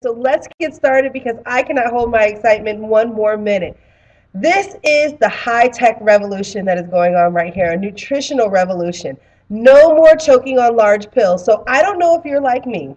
So let's get started because I cannot hold my excitement one more minute. This is the high-tech revolution that is going on right here, a nutritional revolution. No more choking on large pills. So I don't know if you're like me.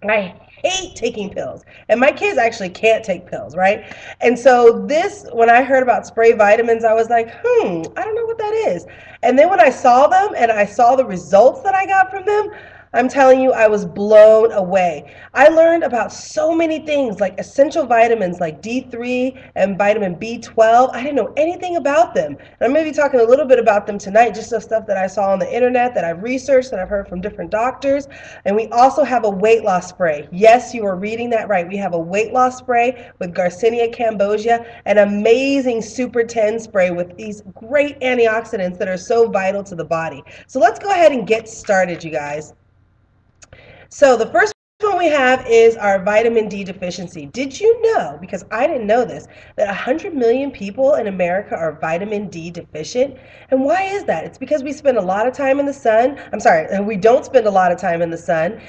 I hate taking pills. And my kids actually can't take pills, right? And so when I heard about spray vitamins, I was like, I don't know what that is. And then when I saw them and I saw the results that I got from them, I'm telling you, I was blown away. I learned about so many things like essential vitamins like D3 and vitamin B12. I didn't know anything about them. And I'm going to be talking a little bit about them tonight, just the stuff that I saw on the internet, that I've researched, that I've heard from different doctors. And we also have a weight loss spray. Yes, you are reading that right. We have a weight loss spray with Garcinia cambogia, an amazing Super 10 spray with these great antioxidants that are so vital to the body. So let's go ahead and get started, you guys. So the first one we have is our vitamin D deficiency. Did you know, because I didn't know this, that 100 million people in America are vitamin D deficient? And why is that? It's because we spend a lot of time in the sun. I'm sorry, we don't spend a lot of time in the sun.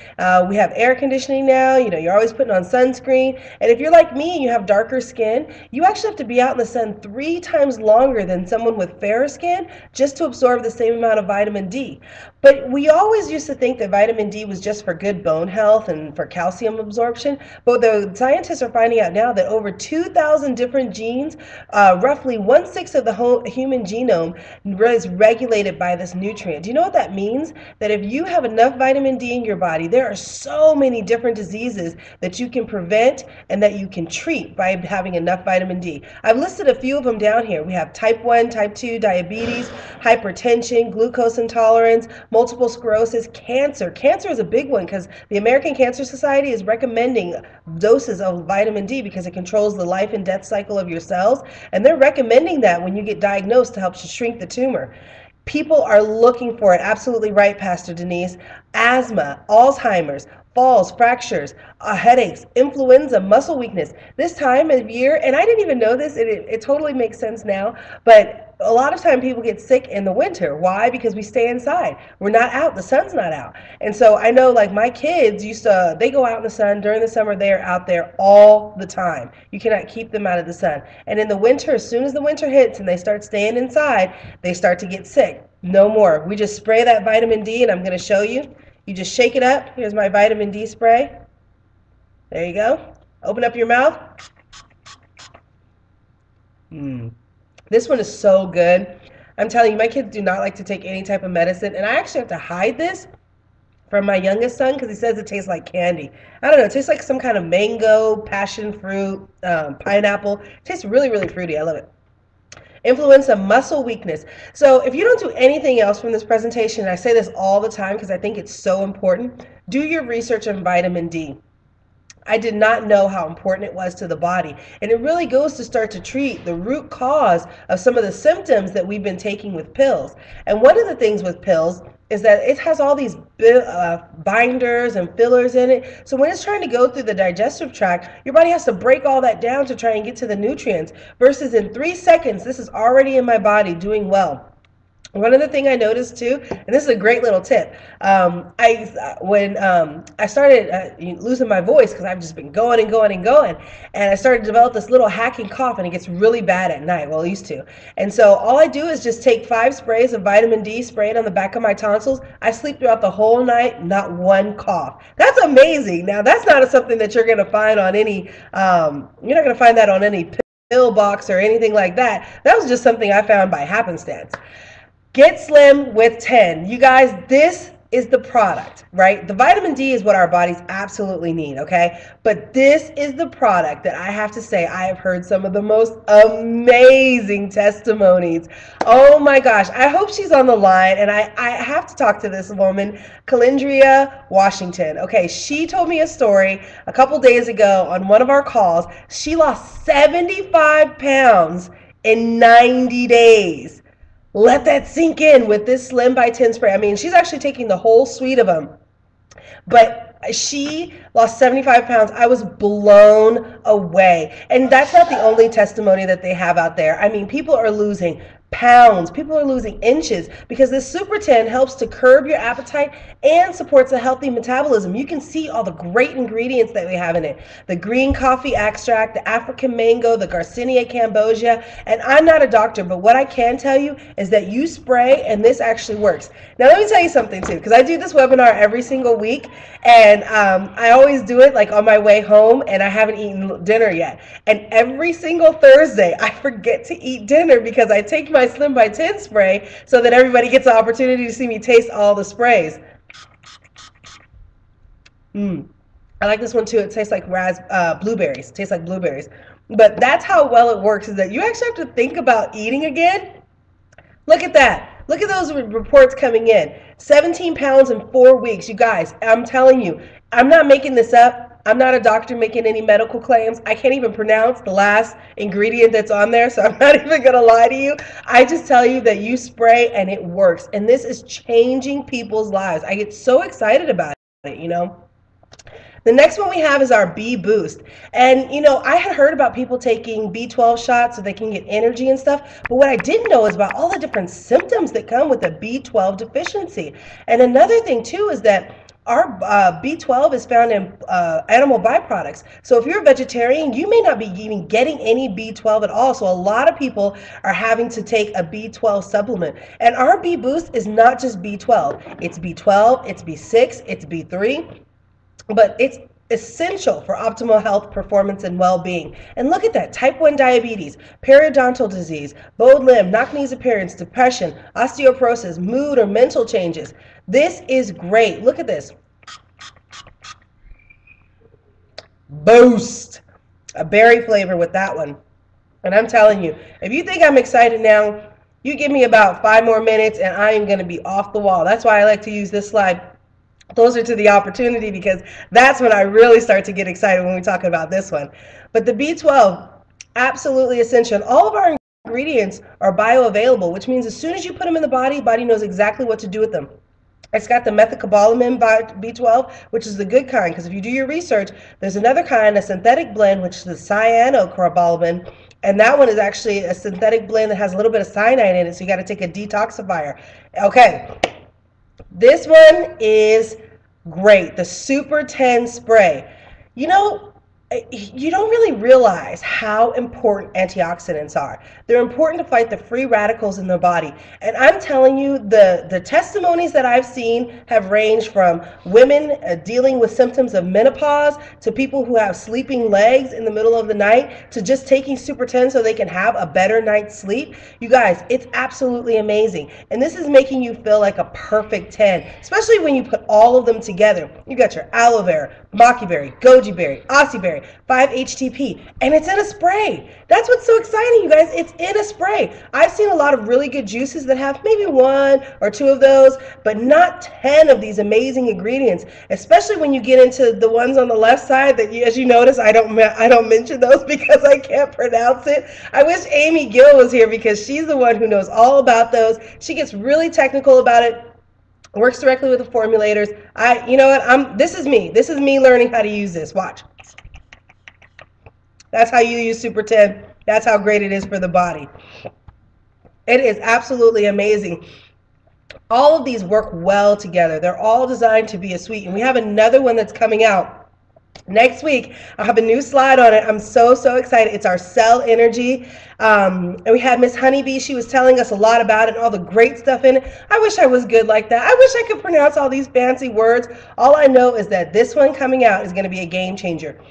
We have air conditioning now. You know, you're always putting on sunscreen. And if you're like me and you have darker skin, you actually have to be out in the sun 3 times longer than someone with fairer skin just to absorb the same amount of vitamin D. But we always used to think that vitamin D was just for good bone health and for calcium absorption. But the scientists are finding out now that over 2,000 different genes, roughly 1/6 of the whole human genome, is regulated by this nutrient. Do you know what that means? That if you have enough vitamin D in your body, there are so many different diseases that you can prevent and that you can treat by having enough vitamin D. I've listed a few of them down here. We have type 1, type 2 diabetes, hypertension, glucose intolerance, multiple sclerosis, cancer. Cancer is a big one because the American Cancer Society is recommending doses of vitamin D because it controls the life and death cycle of your cells. And they're recommending that when you get diagnosed to help to shrink the tumor. People are looking for it. Absolutely right, Pastor Denise. Asthma, Alzheimer's, falls, fractures, headaches, influenza, muscle weakness. This time of year, and I didn't even know this, it totally makes sense now, but a lot of time people get sick in the winter. Why? Because we stay inside. We're not out. The sun's not out. And so I know like my kids they go out in the sun. During the summer, they are out there all the time. You cannot keep them out of the sun. And in the winter, as soon as the winter hits and they start staying inside, they start to get sick. No more. We just spray that vitamin D, and I'm going to show you. You just shake it up. Here's my vitamin D spray. There you go. Open up your mouth. This one is so good. I'm telling you, my kids do not like to take any type of medicine, and I actually have to hide this from my youngest son because he says it tastes like candy. I don't know. It tastes like some kind of mango, passion fruit, pineapple. It tastes really, really fruity. I love it. Influenza, muscle weakness. So if you don't do anything else from this presentation, and I say this all the time because I think it's so important, do your research on vitamin D. I did not know how important it was to the body. And it really goes to start to treat the root cause of some of the symptoms that we've been taking with pills. And one of the things with pills is that it has all these binders and fillers in it. So when it's trying to go through the digestive tract, your body has to break all that down to try and get to the nutrients. Versus in 3 seconds, this is already in my body doing well. One other thing I noticed too, and this is a great little tip, when I started losing my voice because I've just been going and going and going, and I started to develop this little hacking cough, and it gets really bad at night. Well, it used to. And so all I do is just take 5 sprays of vitamin D, spray it on the back of my tonsils. I sleep throughout the whole night, not one cough. That's amazing. Now, that's not something that you're going to find on any, you're not going to find that on any pill box or anything like that. That was just something I found by happenstance. Get Slim with 10. You guys, this is the product, right? The vitamin D is what our bodies absolutely need, okay? But this is the product that I have to say I have heard some of the most amazing testimonies. Oh my gosh, I hope she's on the line, and I have to talk to this woman, Calendria Washington. Okay, she told me a story a couple days ago on one of our calls. She lost 75 pounds in 90 days. Let that sink in with this Slim by 10 spray. I mean, she's actually taking the whole suite of them. But she lost 75 pounds. I was blown away. And that's not the only testimony that they have out there. I mean, people are losing pounds. People are losing inches because this Super 10 helps to curb your appetite and supports a healthy metabolism. You can see all the great ingredients that we have in it. The green coffee extract, the African mango, the Garcinia cambogia. And I'm not a doctor, but what I can tell you is that you spray and this actually works. Now let me tell you something too, because I do this webinar every single week, and I always do it like on my way home, and I haven't eaten dinner yet. And every single Thursday I forget to eat dinner because I take my Slim by 10 spray so that everybody gets the opportunity to see me taste all the sprays. I like this one too. It tastes like blueberries. It tastes like blueberries. But that's how well it works, is that you actually have to think about eating again. Look at that. Look at those reports coming in. 17 pounds in 4 weeks. You guys, I'm telling you, I'm not making this up. I'm not a doctor making any medical claims. I can't even pronounce the last ingredient that's on there, so I'm not even going to lie to you. I just tell you that you spray and it works. And this is changing people's lives. I get so excited about it, you know. The next one we have is our B Boost. And, you know, I had heard about people taking B12 shots so they can get energy and stuff. But what I didn't know is about all the different symptoms that come with a B12 deficiency. And another thing, too, is that our B12 is found in animal byproducts. So if you're a vegetarian, you may not be even getting any B12 at all. So a lot of people are having to take a B12 supplement. And our B Boost is not just B12. It's B12, it's B6, it's B3. But it's essential for optimal health, performance, and well-being. And look at that. Type 1 diabetes, periodontal disease, bowed limb, knock-knees appearance, depression, osteoporosis, mood or mental changes. This is great. Look at this. Boost. A berry flavor with that one. And I'm telling you, if you think I'm excited now, you give me about 5 more minutes and I am going to be off the wall. That's why I like to use this slide closer to the opportunity, because that's when I really start to get excited when we're talking about this one. But the B12, absolutely essential. And all of our ingredients are bioavailable, which means as soon as you put them in the body knows exactly what to do with them. It's got the methylcobalamin B12, which is the good kind, because if you do your research, there's another kind, a synthetic blend, which is the cyanocobalamin, and that one is actually a synthetic blend that has a little bit of cyanide in it, so you got to take a detoxifier. Okay. This one is great, the Super 10 spray. You know, you don't really realize how important antioxidants are. They're important to fight the free radicals in the body. And I'm telling you, the testimonies that I've seen have ranged from women dealing with symptoms of menopause to people who have sleeping legs in the middle of the night to just taking Super 10 so they can have a better night's sleep. You guys, it's absolutely amazing. And this is making you feel like a perfect 10, especially when you put all of them together. You got your aloe vera, maki berry, goji berry, aussie berry, 5-HTP, and it's in a spray. That's what's so exciting, you guys. It's in a spray. I've seen a lot of really good juices that have maybe 1 or 2 of those, but not 10 of these amazing ingredients, especially when you get into the ones on the left side that, as you notice, I don't mention those because I can't pronounce it. I wish Amy Gill was here because she's the one who knows all about those. She gets really technical about it. Works directly with the formulators. You know what? This is me. This is me learning how to use this. Watch. That's how you use Super 10. That's how great it is for the body. It is absolutely amazing. All of these work well together. They're all designed to be a suite. And we have another one that's coming out next week. I'll have a new slide on it. I'm so excited. It's our Cell Energy. And we had Miss Honeybee. She was telling us a lot about it and all the great stuff in it. I wish I was good like that. I wish I could pronounce all these fancy words. All I know is that this one coming out is going to be a game changer.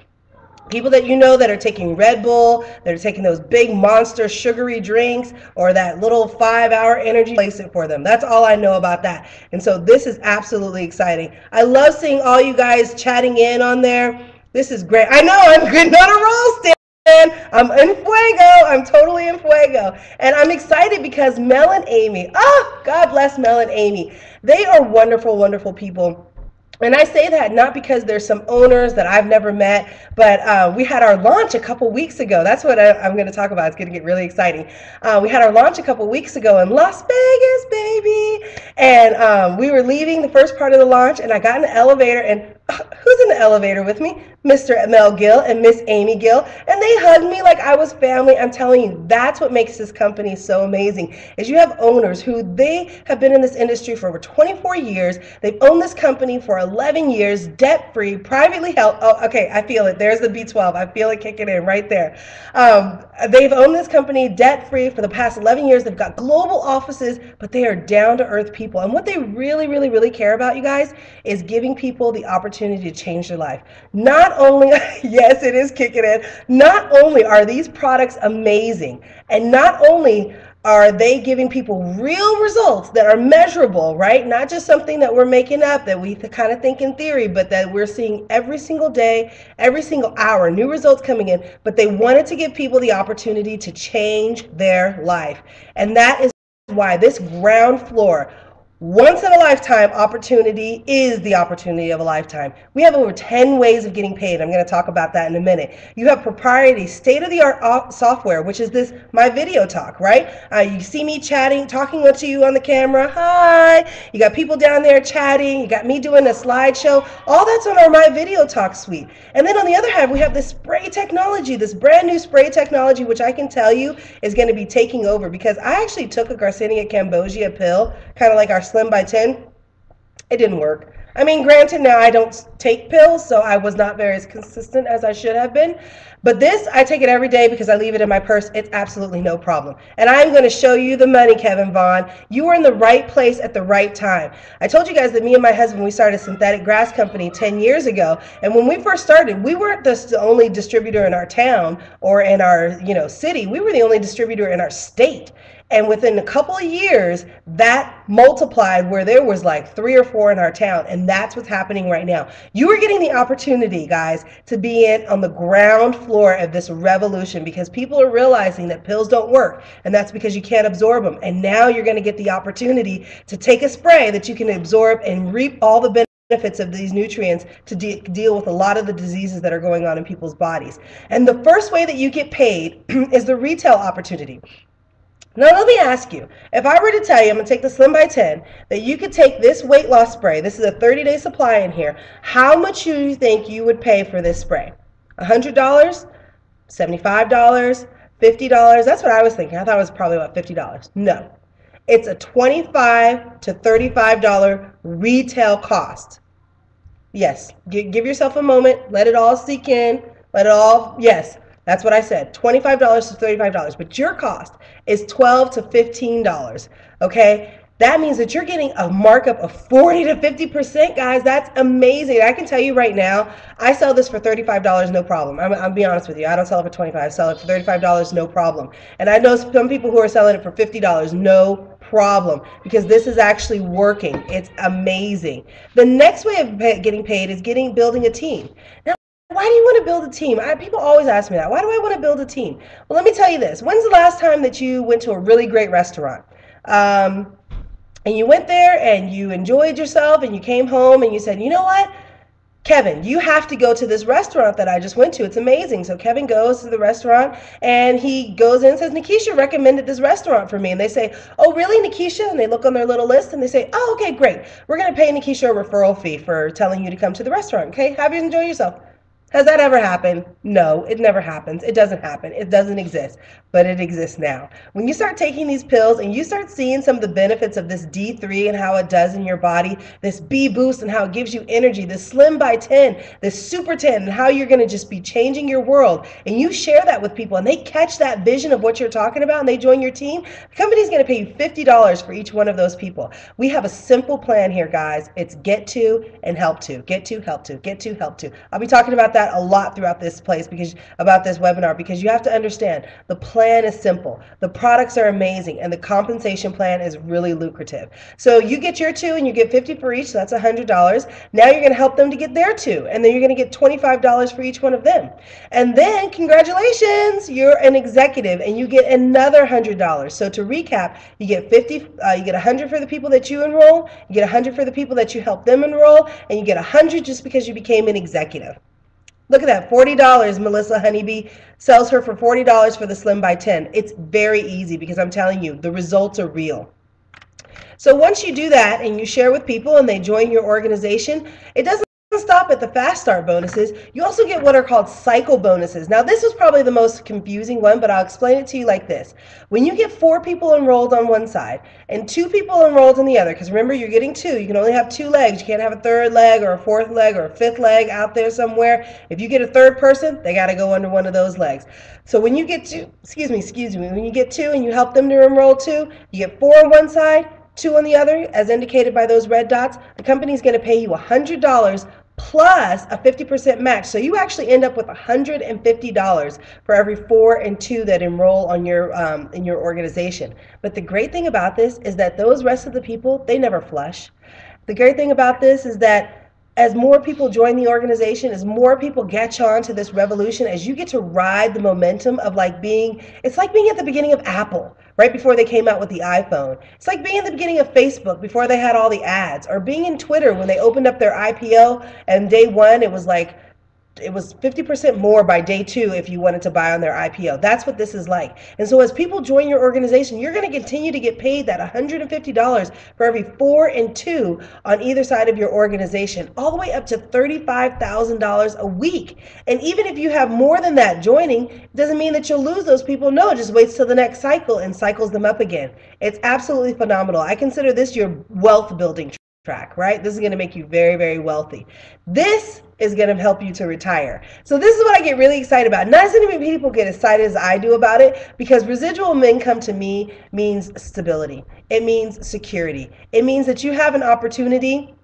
People that you know that are taking Red Bull, that are taking those big monster sugary drinks, or that little 5-hour energy, place it for them. That's all I know about that. And so this is absolutely exciting. I love seeing all you guys chatting in on there. This is great. I know I'm getting on a roll, Stan. I'm en fuego. I'm totally en fuego. And I'm excited because Mel and Amy, God bless Mel and Amy. They are wonderful, wonderful people. And I say that not because there's some owners that I've never met, but we had our launch a couple weeks ago. That's what I'm going to talk about. It's going to get really exciting. We had our launch a couple weeks ago in Las Vegas, baby. And we were leaving the first part of the launch, and I got in the elevator, and who's in the elevator with me? Mr. Mel Gill and Miss Amy Gill, and they hugged me like I was family. I'm telling you, that's what makes this company so amazing, is you have owners who they have been in this industry for over 24 years. They've owned this company for 11 years, debt-free, privately held. Oh, okay, I feel it. There's the B12. I feel it kicking in right there. They've owned this company debt-free for the past 11 years. They've got global offices, but they are down-to-earth people. And what they really, really, really care about, you guys, is giving people the opportunity to change their life. Not only, yes, it is kicking in, not only are these products amazing, and not only are they giving people real results that are measurable, right? Not just something that we're making up, that we kind of think in theory, but that we're seeing every single day, every single hour, new results coming in, but they wanted to give people the opportunity to change their life. And that is why this ground floor, once in a lifetime opportunity is the opportunity of a lifetime. We have over 10 ways of getting paid. I'm going to talk about that in a minute. You have proprietary state-of-the-art software, which is this, my video talk, right? You see me chatting, talking to you on the camera. Hi. You got people down there chatting. You got me doing a slideshow. All that's on our My Video Talk suite. And then on the other hand, we have this spray technology, this brand new spray technology, which I can tell you is going to be taking over, because I actually took a Garcinia cambogia pill, kind of like our Slim by 10. It didn't work. I mean, granted, now I don't take pills, so I was not very as consistent as I should have been. But this, I take it every day because I leave it in my purse. It's absolutely no problem. And I'm going to show you the money, Kevin Bond. You were in the right place at the right time. I told you guys that me and my husband, we started a synthetic grass company 10 years ago. And when we first started, we weren't just the only distributor in our town or in our, city. We were the only distributor in our state. And within a couple of years, that multiplied where there was like 3 or 4 in our town. And that's what's happening right now. You are getting the opportunity, guys, to be on the ground floor of this revolution, because people are realizing that pills don't work. And that's because you can't absorb them. And now you're going to get the opportunity to take a spray that you can absorb and reap all the benefits of these nutrients to deal with a lot of the diseases that are going on in people's bodies. And the first way that you get paid is the retail opportunity. Now let me ask you, if I were to tell you, I'm going to take the Slim by 10, that you could take this weight loss spray, this is a 30-day supply in here, how much do you think you would pay for this spray? $100? $75? $50? That's what I was thinking. I thought it was probably about $50. No. It's a $25 to $35 retail cost. Yes. Give yourself a moment. Let it all sink in. Yes. That's what I said, $25 to $35, but your cost is $12 to $15, okay? That means that you're getting a markup of 40 to 50%, guys. That's amazing. I can tell you right now, I sell this for $35, no problem. I'll be honest with you. I don't sell it for $25. I sell it for $35, no problem. And I know some people who are selling it for $50, no problem, because this is actually working. It's amazing. The next way of getting paid is building a team. Now, why do you want to build a team? People always ask me that. Why do I want to build a team? Well, let me tell you this. When's the last time that you went to a really great restaurant? And you went there and you enjoyed yourself and you came home and you said, you know what? Kevin, you have to go to this restaurant that I just went to. It's amazing. So Kevin goes to the restaurant and he goes in and says, Nikisha recommended this restaurant for me. And they say, oh, really, Nikisha? And they look on their little list and they say, oh, okay, great. We're going to pay Nikisha a referral fee for telling you to come to the restaurant. Okay, have you enjoyed yourself? Has that ever happened? No, it never happens. It doesn't happen. It doesn't exist, but it exists now. When you start taking these pills and you start seeing some of the benefits of this D3 and how it does in your body, this B boost and how it gives you energy, this Slim by 10, this Super 10, and how you're going to just be changing your world, and you share that with people and they catch that vision of what you're talking about and they join your team, the company's going to pay you $50 for each one of those people. We have a simple plan here, guys. It's get to and help to. Get to, help to. Get to, help to. I'll be talking about that a lot throughout this webinar, because you have to understand the plan is simple, the products are amazing, and the compensation plan is really lucrative. So you get your 2 and you get 50 for each, so that's $100. Now you're going to help them to get their 2, and then you're going to get $25 for each one of them. And then congratulations, you're an executive and you get another $100. So to recap, you get 50, you get 100 for the people that you enroll, you get 100 for the people that you help them enroll, and you get 100 just because you became an executive. Look at that, $40. Melissa Honeybee sells her for $40 for the Slim by 10. It's very easy because I'm telling you, the results are real. So once you do that and you share with people and they join your organization, it doesn't stop at the fast start bonuses. You also get what are called cycle bonuses. Now, this was probably the most confusing one, but I'll explain it to you like this. When you get 4 people enrolled on one side and 2 people enrolled on the other, because remember, you're getting 2. You can only have 2 legs. You can't have a 3rd leg or a 4th leg or a 5th leg out there somewhere. If you get a 3rd person, they got to go under one of those legs. So when you get 2, when you get 2 and you help them to enroll 2, you get 4 on one side, 2 on the other, as indicated by those red dots. The company is going to pay you $100 plus a 50% match. So you actually end up with $150 for every 4 and 2 that enroll on your in your organization. But the great thing about this is that those rest of the people, they never flush. The great thing about this is that as more people join the organization, as more people get on to this revolution, as you get to ride the momentum of it's like being at the beginning of Apple, right before they came out with the iPhone. It's like being at the beginning of Facebook before they had all the ads, or being in Twitter when they opened up their IPO and day 1 it was 50% more by day 2 if you wanted to buy on their IPO. That's what this is like. And so as people join your organization, you're going to continue to get paid that $150 for every 4 and 2 on either side of your organization, all the way up to $35,000 a week. And even if you have more than that joining, it doesn't mean that you'll lose those people. No, it just waits till the next cycle and cycles them up again. It's absolutely phenomenal. I consider this your wealth building track, right? This is going to make you very, very wealthy. This is going to help you to retire. So this is what I get really excited about. Not as many people get excited as I do about it, because residual income to me means stability. It means security. It means that you have an opportunity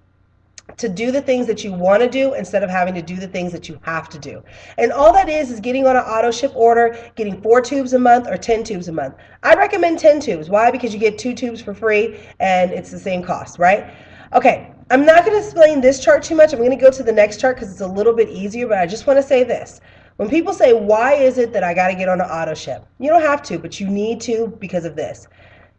to do the things that you want to do instead of having to do the things that you have to do. And all that is getting on an auto ship order, getting 4 tubes a month or 10 tubes a month. I recommend 10 tubes. Why? Because you get 2 tubes for free and it's the same cost, right? Okay, I'm not going to explain this chart too much. I'm going to go to the next chart because it's a little bit easier, but I just want to say this. When people say, why is it that I got to get on an auto ship? You don't have to, but you need to because of this.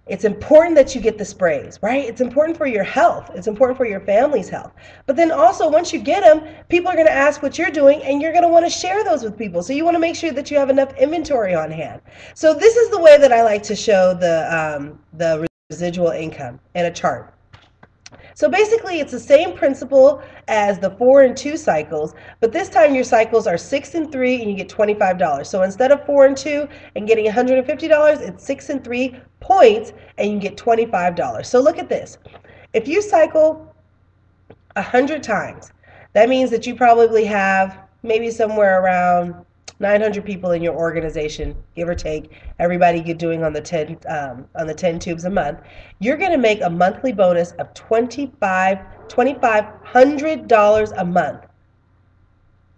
It's important that you get the sprays, right? It's important for your health. It's important for your family's health. But then also, once you get them, people are going to ask what you're doing, and you're going to want to share those with people. So you want to make sure that you have enough inventory on hand. So this is the way that I like to show the residual income in a chart. So basically, it's the same principle as the 4 and 2 cycles, but this time your cycles are 6 and 3 and you get $25. So instead of 4 and 2 and getting $150, it's 6 and 3 points and you get $25. So look at this. If you cycle 100 times, that means that you probably have maybe somewhere around 900 people in your organization, give or take, everybody you're doing on the 10 tubes a month. You're going to make a monthly bonus of $2,500 a month.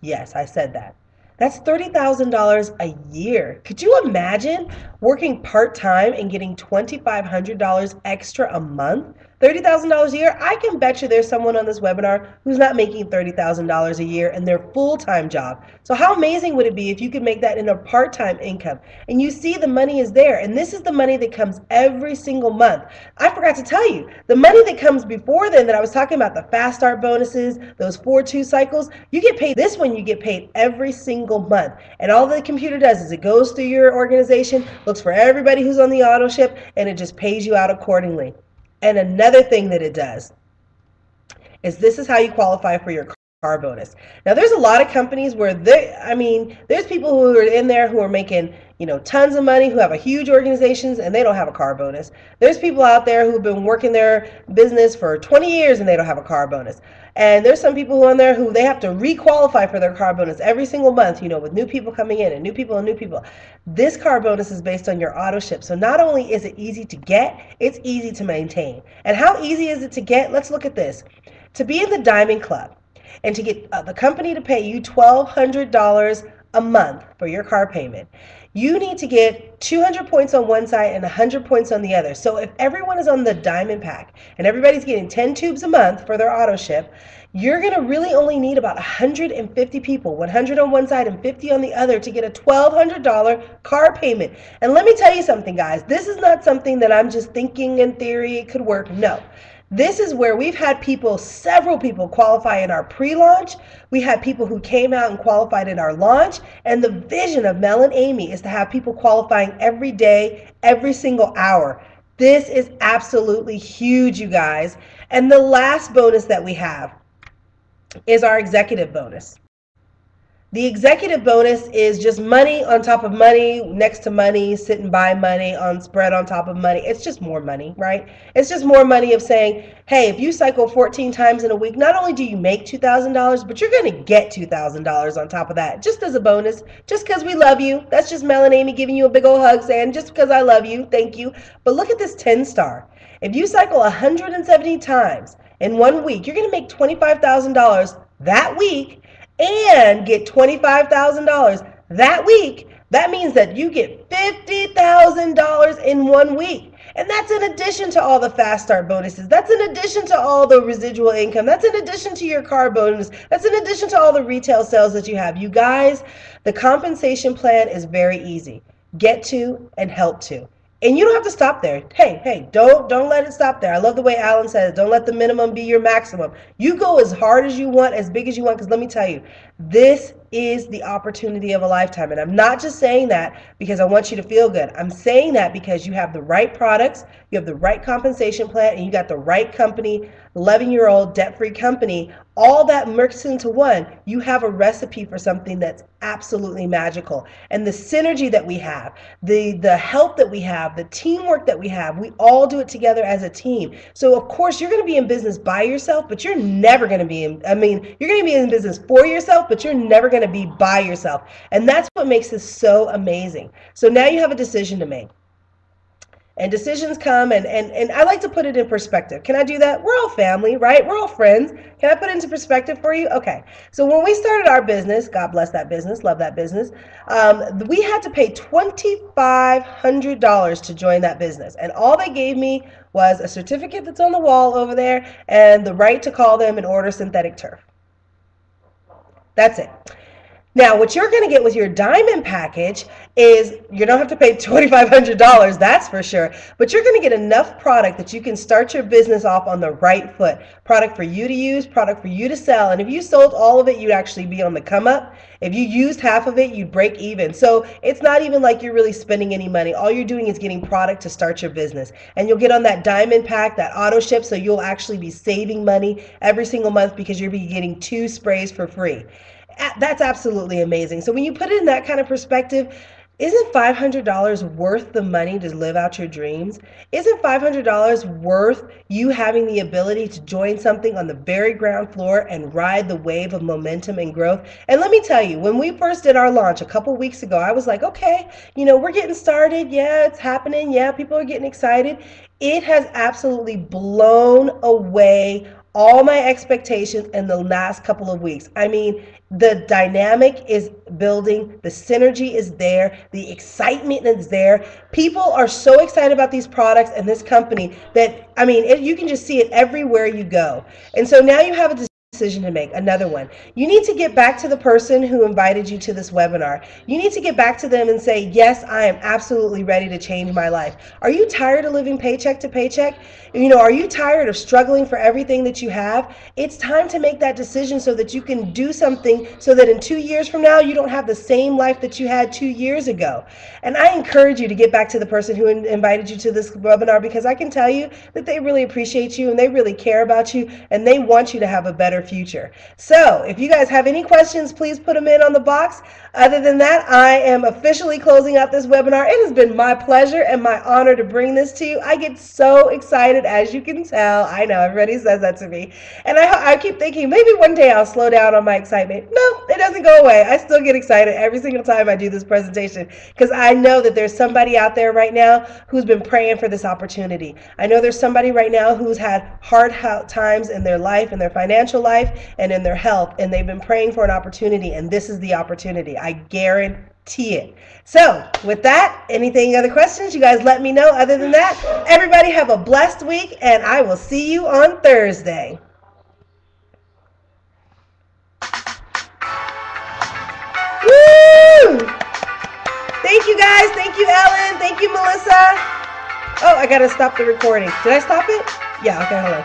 Yes, I said that. That's $30,000 a year. Could you imagine working part-time and getting $2,500 extra a month? $30,000 a year? I can bet you there's someone on this webinar who's not making $30,000 a year in their full-time job. So how amazing would it be if you could make that in a part-time income? And you see the money is there. And this is the money that comes every single month. I forgot to tell you, the money that comes before then that I was talking about, the fast start bonuses, those 4-2 cycles, you get paid. This one you get paid every single month. And all the computer does is it goes through your organization, looks for everybody who's on the auto ship, and it just pays you out accordingly. And another thing that it does is this is how you qualify for your car bonus. Now, there's a lot of companies where there's people who are in there who are making, tons of money, who have a huge organizations, and they don't have a car bonus. There's people out there who've been working their business for 20 years and they don't have a car bonus. And there's some people who are on there who they have to re-qualify for their car bonus every single month, with new people coming in and new people and new people. This car bonus is based on your auto ship. So not only is it easy to get, it's easy to maintain. And how easy is it to get? Let's look at this. To be in the Diamond Club and to get the company to pay you $1,200 a month for your car payment, you need to get 200 points on one side and 100 points on the other. So if everyone is on the Diamond Pack and everybody's getting 10 tubes a month for their auto ship, you're going to really only need about 150 people, 100 on one side and 50 on the other, to get a $1,200 car payment. And let me tell you something, guys. This is not something that I'm just thinking in theory it could work. No. This is where we've had several people qualify in our pre-launch. We had people who came out and qualified in our launch. And the vision of Mel and Amy is to have people qualifying every day, every single hour. This is absolutely huge, you guys. And the last bonus that we have is our executive bonus. The executive bonus is just money on top of money, next to money, sitting by money, on spread on top of money. It's just more money, right? It's just more money of saying, hey, if you cycle 14 times in a week, not only do you make $2,000, but you're going to get $2,000 on top of that, just as a bonus, just because we love you. That's just Mel and Amy giving you a big old hug saying, just because I love you, thank you. But look at this 10-star. If you cycle 170 times in 1 week, you're going to make $25,000 that week and get $25,000 that week. That means that you get $50,000 in 1 week. And that's in addition to all the fast start bonuses. That's in addition to all the residual income. That's in addition to your car bonus. That's in addition to all the retail sales that you have. You guys, the compensation plan is very easy. Get to and help to. And you don't have to stop there. Hey, don't let it stop there. I love the way Alan says, don't let the minimum be your maximum. You go as hard as you want, as big as you want, because let me tell you, this is the opportunity of a lifetime. And I'm not just saying that because I want you to feel good. I'm saying that because you have the right products, you have the right compensation plan, and you got the right company, 11-year-old debt-free company, all that mixed into one. You have a recipe for something that's absolutely magical. And the synergy that we have, the help that we have, the teamwork that we have, we all do it together as a team. So of course you're going to be in business by yourself, but you're never going to be in, you're going to be in business for yourself, but you're never going to be by yourself. And that's what makes this so amazing. So now you have a decision to make. And decisions come, and I like to put it in perspective. Can I do that? We're all family, right? We're all friends. Can I put it into perspective for you? Okay. So when we started our business, God bless that business, love that business, we had to pay $2,500 to join that business. And all they gave me was a certificate that's on the wall over there and the right to call them and order synthetic turf. That's it. Now, what you're going to get with your diamond package is you don't have to pay $2,500, that's for sure, but you're going to get enough product that you can start your business off on the right foot. Product for you to use, product for you to sell, and if you sold all of it, you'd actually be on the come up. If you used half of it, you'd break even. So it's not even like you're really spending any money. All you're doing is getting product to start your business. And you'll get on that diamond pack, that auto ship, so you'll actually be saving money every single month because you'll be getting 2 sprays for free. That's absolutely amazing. So when you put it in that kind of perspective, isn't $500 worth the money to live out your dreams? Isn't $500 worth you having the ability to join something on the very ground floor and ride the wave of momentum and growth? And let me tell you, when we first did our launch a couple weeks ago, I was like, okay, we're getting started. Yeah, it's happening. Yeah, people are getting excited. It has absolutely blown away all my expectations in the last couple of weeks. I mean, the dynamic is building, the synergy is there, the excitement is there. People are so excited about these products and this company that, you can just see it everywhere you go. And so now you have a decision to make, another one. You need to get back to the person who invited you to this webinar. You need to get back to them and say, yes, I am absolutely ready to change my life. Are you tired of living paycheck to paycheck? Are you tired of struggling for everything that you have? It's time to make that decision so that you can do something so that in 2 years from now, you don't have the same life that you had 2 years ago. And I encourage you to get back to the person who invited you to this webinar, because I can tell you that they really appreciate you and they really care about you and they want you to have a better future. So if you guys have any questions, please put them in on the box. Other than that, I am officially closing out this webinar. It has been my pleasure and my honor to bring this to you. I get so excited, as you can tell. I know everybody says that to me. And I keep thinking maybe one day I'll slow down on my excitement. No, it doesn't go away. I still get excited every single time I do this presentation because I know that there's somebody out there right now who's been praying for this opportunity. I know there's somebody right now who's had hard times in their life, in their financial life, and in their health, and they've been praying for an opportunity, and this is the opportunity. I guarantee it. So with that, other questions, you guys let me know. Other than that, everybody have a blessed week, and I will see you on Thursday. Woo! Thank you guys. Thank you, Ellen. Thank you, Melissa. Oh, I got to stop the recording. Did I stop it? Yeah, okay, hold on.